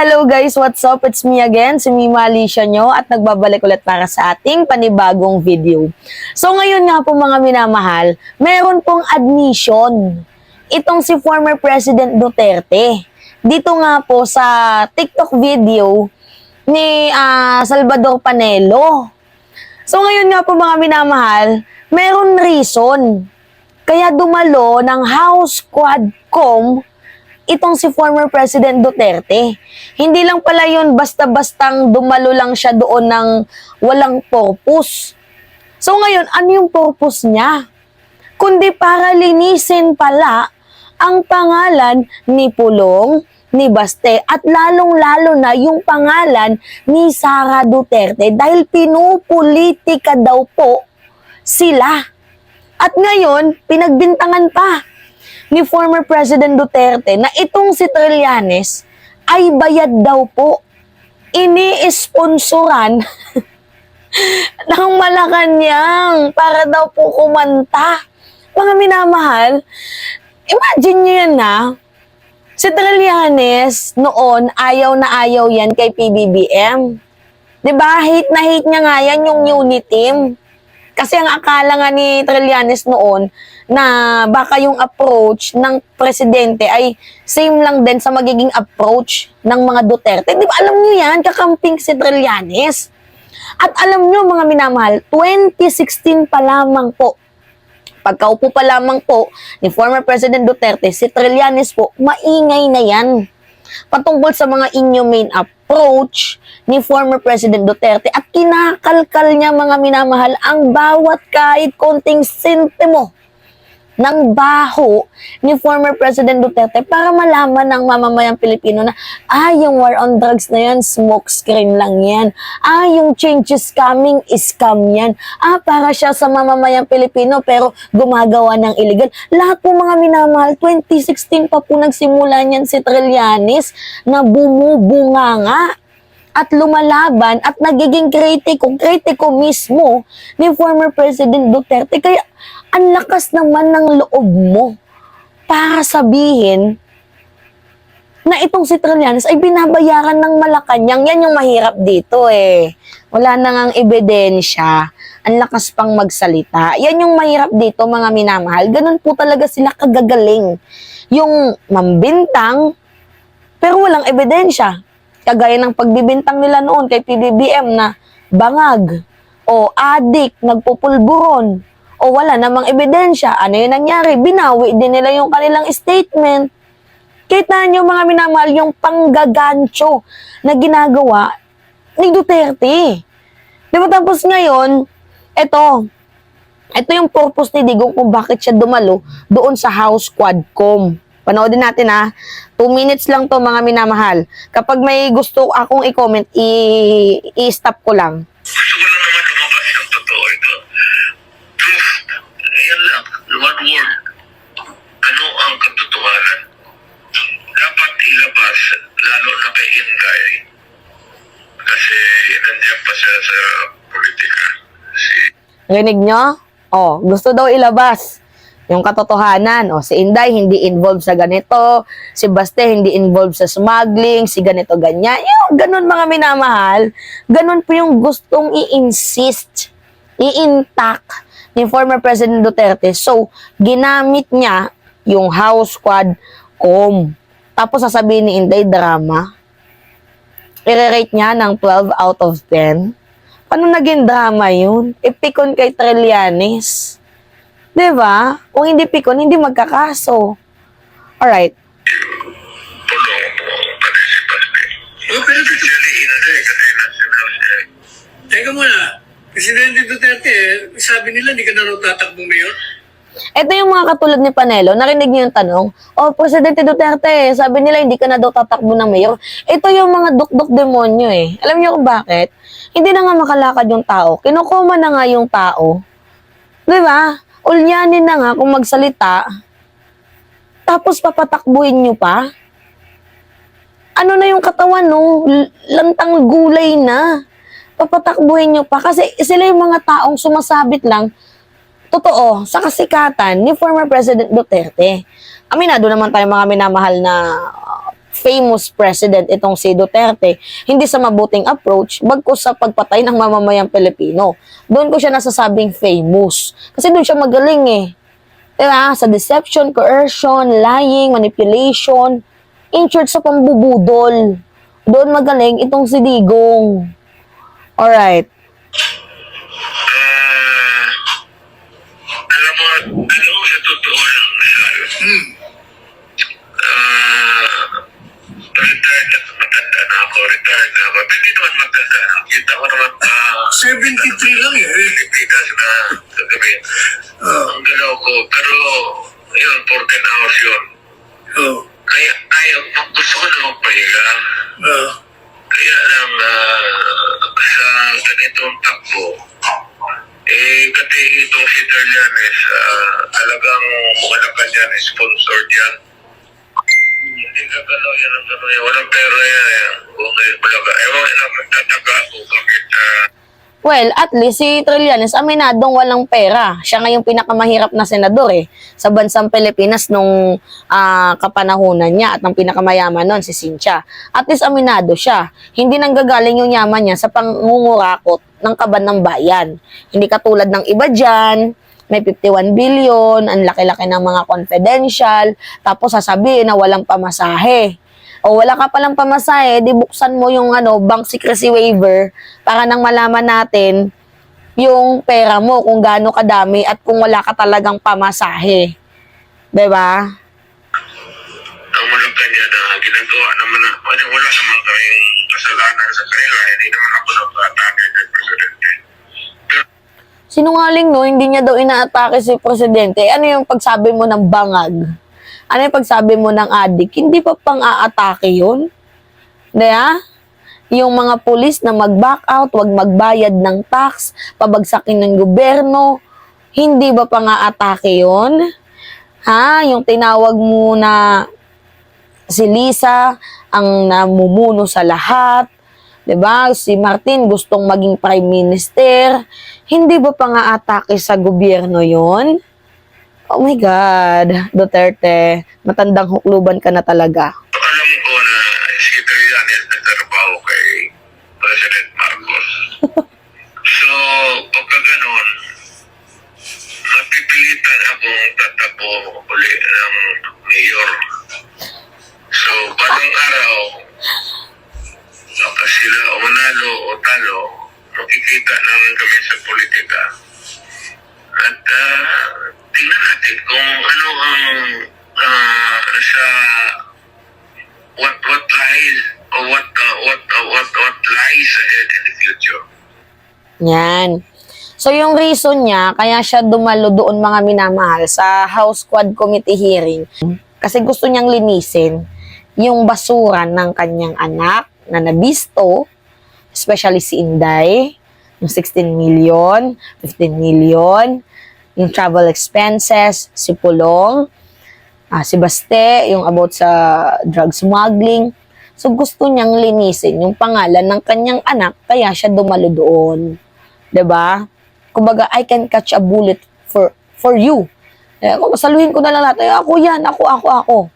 Hello guys, what's up? It's me again, si Mima Alicia nyo at nagbabalik ulit para sa ating panibagong video. So ngayon nga po mga minamahal, meron pong admission itong si former President Duterte. Dito nga po sa TikTok video ni Salvador Panelo. So ngayon nga po mga minamahal, meron reason kaya dumalo ng House Quadcom itong si former President Duterte. Hindi lang pala yun basta-bastang dumalo lang siya doon ng walang purpose. So ngayon, ano yung purpose niya? Kundi para linisin pala ang pangalan ni Pulong, ni Baste, at lalong-lalo na yung pangalan ni Sara Duterte dahil pinupolitika daw po sila. At ngayon, pinagbintangan pa ni former President Duterte na itong si Trillanes ay bayad daw po. Ini-sponsoran ng Malacanang para daw po kumanta. Mga minamahal, imagine nyo yan na, si Trillanes noon ayaw na ayaw yan kay PBBM. Diba? Hate na hate niya nga yan yung unity team. Kasi ang akala nga ni Trillanes noon na baka yung approach ng presidente ay same lang din sa magiging approach ng mga Duterte. Di ba alam nyo yan? Kakamping si Trillanes. At alam nyo mga minamahal, 2016 pa lamang po, pagkaupo pa lamang po ni former President Duterte, si Trillanes po, maingay na yan patungkol sa mga inhumane approach ni former President Duterte at kinakalkal niya mga minamahal ang bawat kahit konting sentimo ng baho ni former President Duterte para malaman ng mamamayang Pilipino na yung war on drugs na yan, smoke screen lang yan. Yung change is coming, scam yan. Para siya sa mamamayang Pilipino pero gumagawa ng illegal. Lahat po mga minamahal, 2016 pa po nagsimula niyan si Trillanes na bumubunganga at lumalaban at nagiging kritiko mismo ni former President Duterte. Kaya ang lakas naman ng loob mo para sabihin na itong si Trillanes ay binabayaran ng Malacanang. Yan yung mahirap dito eh. Wala na ngang ebidensya. Ang lakas pang magsalita. Yan yung mahirap dito mga minamahal. Ganun po talaga sila kagagaling. Yung mambintang pero walang ebidensya. Kagaya ng pagbibintang nila noon kay PBBM na bangag o adik, nagpupulburon o wala namang ebidensya. Ano yung nangyari? Binawi din nila yung kanilang statement. Kita nyo mga minamahal yung panggagancho na ginagawa ni Duterte. Diba tapos ngayon, ito yung purpose ni Digong kung bakit siya dumalo doon sa House Quadcom. Panoodin natin 2 minutes lang to mga minamahal. Kapag may gusto akong i-comment, i-stop ko lang. Gusto ko lang naman lumabas yung totoo ito. Truth. Yan lang. One word. Ano ang katotohanan? Dapat ilabas, lalo na kay Inday. Kasi nandiyan pa siya sa politika. Rinig nyo? Gusto daw ilabas yung katotohanan. Si Inday hindi involved sa ganito, si Baste hindi involved sa smuggling, si ganito ganyan. Yung ganun mga minamahal, ganun po yung gustong i-insist, i-intact ni former President Duterte. So, ginamit niya yung House Quadcom. Tapos sasabihin ni Inday, drama. I-rate niya ng 12 out of 10. Paano naging drama yun? Ipikon kay Trillanes. Diba? Kung hindi pikon, hindi magkakaso. Alright. Pulong mo pati si Baste. Pero especially Inday kasi national siya. Teka muna, Presidente Duterte, sabi nila hindi ka na raw tatakbong mayor? Ito yung mga katulad ni Panelo, narinig niyo yung tanong, Presidente Duterte, sabi nila hindi ka na daw tatakbo ng mayor. Ito yung mga dukdok demonyo eh. Alam niyo kung bakit? Hindi na nga makalakad yung tao. Kinukuma na nga yung tao. Diba? Ulyanin na nga kung magsalita, tapos papatakbuhin nyo pa. Ano na yung katawan, no? Lantang gulay na. Papatakbuhin nyo pa. Kasi sila yung mga taong sumasabit lang, totoo, sa kasikatan ni former President Duterte. Aminado naman tayo mga minamahal na famous president itong si Duterte, hindi sa mabuting approach, bagkus sa pagpatay ng mamamayang Pilipino. Doon ko siya nasasabing famous. Kasi doon siya magaling eh. Diba? Sa deception, coercion, lying, manipulation, in short sa pambubudol. Doon magaling itong si Digong. Alright. Alam mo sa totoo lang, Sal, matanda na ako, retired na ako. Hindi naman matanda. Kita ko naman 73 lang eh. Pilipinas na kagabi. Ang galaw ko. Pero, yun, 14 hours yun. Oh. Kaya, gusto ko na magpahinga. Kaya lang, sa ganitong takbo, kasi itong si Terlianes, talagang Malacan yan, sponsor dyan. Hindi ka gano'n yan ang gano'n yan. Walang pera yan. Kung Malacan, ewan na magtataka ako bakit Well, at least si Trillanes aminadong walang pera. Siya nga yung pinakamahirap na senador eh sa bansang Pilipinas nung kapanahunan niya at ang pinakamayaman nun si Cynthia. At least aminado siya. Hindi nanggagaling yung yaman niya sa pangungurakot ng kaban ng bayan. Hindi katulad ng iba dyan, may 51 billion, ang laki-laki ng mga confidential, tapos sasabihin na walang pamasahe. O wala ka palang pamasahe, di buksan mo yung bank secrecy waiver para nang malaman natin yung pera mo, kung gaano kadami at kung wala ka talagang pamasahe. Diba? ang Malacan niya na ginagawa naman na wala naman kaming kasalanan sa kanila. Hindi naman ako nag-atake kay Presidente. Sinungaling no, hindi niya daw inaatake si Presidente. Ano yung pagsabi mo ng bangag? Ano yung pagsabi mo ng adik? Hindi pa pang-aatake yun? Diba? Yung mga pulis na mag-back out, wag magbayad ng tax, pabagsakin ng gobyerno, hindi ba pang-aatake yun? Ha? Yung tinawag mo na si Lisa ang namumuno sa lahat, 'di ba? Si Martin gustong maging prime minister, hindi ba pang-aatake sa gobyerno 'yon? Oh my God, Duterte, matandang hukluban ka na talaga. Alam ko na si Trillanes nagtrabaho kay President Marcos. So, pagka ganun, mapipilitan akong tatakbo uli ng mayor. So, parang araw, baka sila o manalo o talo, makikita namin kami sa politika. At tingnan natin kung ano ang sa what lies or what lies ahead in the future. Yan. So yung reason niya, kaya siya dumalo doon mga minamahal sa House Quad Committee hearing, kasi gusto niyang linisin yung basura ng kanyang anak na nabisto, especially si Inday, yung 16 million, 15 million, yung travel expenses, si Pulong, si Baste, yung about sa drug smuggling. So gusto niyang linisin yung pangalan ng kanyang anak, kaya siya dumalo doon. 'Di ba? Kumbaga, I can catch a bullet for you. Kung saluhin ko na lang lahat, ako yan, ako.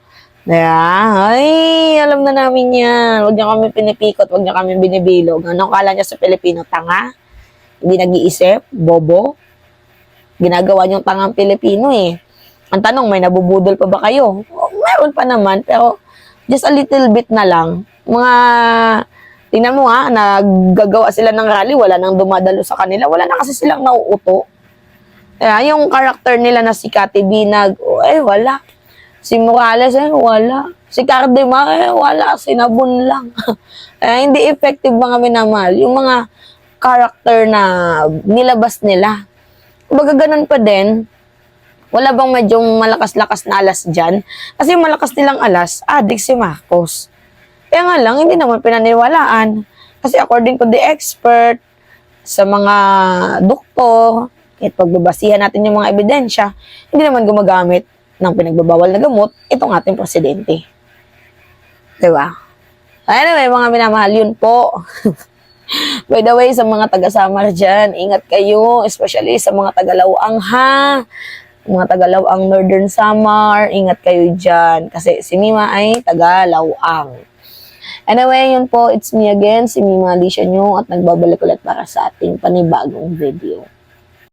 Ay, alam na namin yan. Huwag niyo kami pinipikot, huwag niyo kami binibilog. Anong kala niya sa Pilipino? Tanga? Hindi nag-iisip? Bobo? Ginagawa niyong tangang Pilipino eh. Ang tanong, may nabubudol pa ba kayo? Meron pa naman, pero just a little bit na lang. Tingnan mo naggagawa sila ng rally, wala nang dumadalo sa kanila, wala na kasi silang nauuto. Yung karakter nila na si Cathy Binag, wala. Si Morales, wala. Si Cardema, wala. Sinabon lang. Hindi effective mga minamahal. Yung mga karakter na nilabas nila. Kumbaga ganun pa din, wala bang medyo malakas-lakas na alas dyan? Kasi yung malakas nilang alas, adik si Marcos. Kaya nga lang, hindi naman pinaniwalaan. Kasi according to the expert, sa mga doktor, at pagbabasihan natin yung mga ebidensya, hindi naman gumagamit ng pinagbabawal na gamot itong ating presidente. Diba? Anyway, mga minamahal, yun po. By the way, sa mga taga-Samar dyan, ingat kayo, especially sa mga taga-Lawang ha. mga Tagalaw-ang Northern Samar, ingat kayo dyan. Kasi si Mima ay Tagalaw-ang. Anyway, yun po, it's me again, si Mima Alicia Nyo, at nagbabalik ulit para sa ating panibagong video.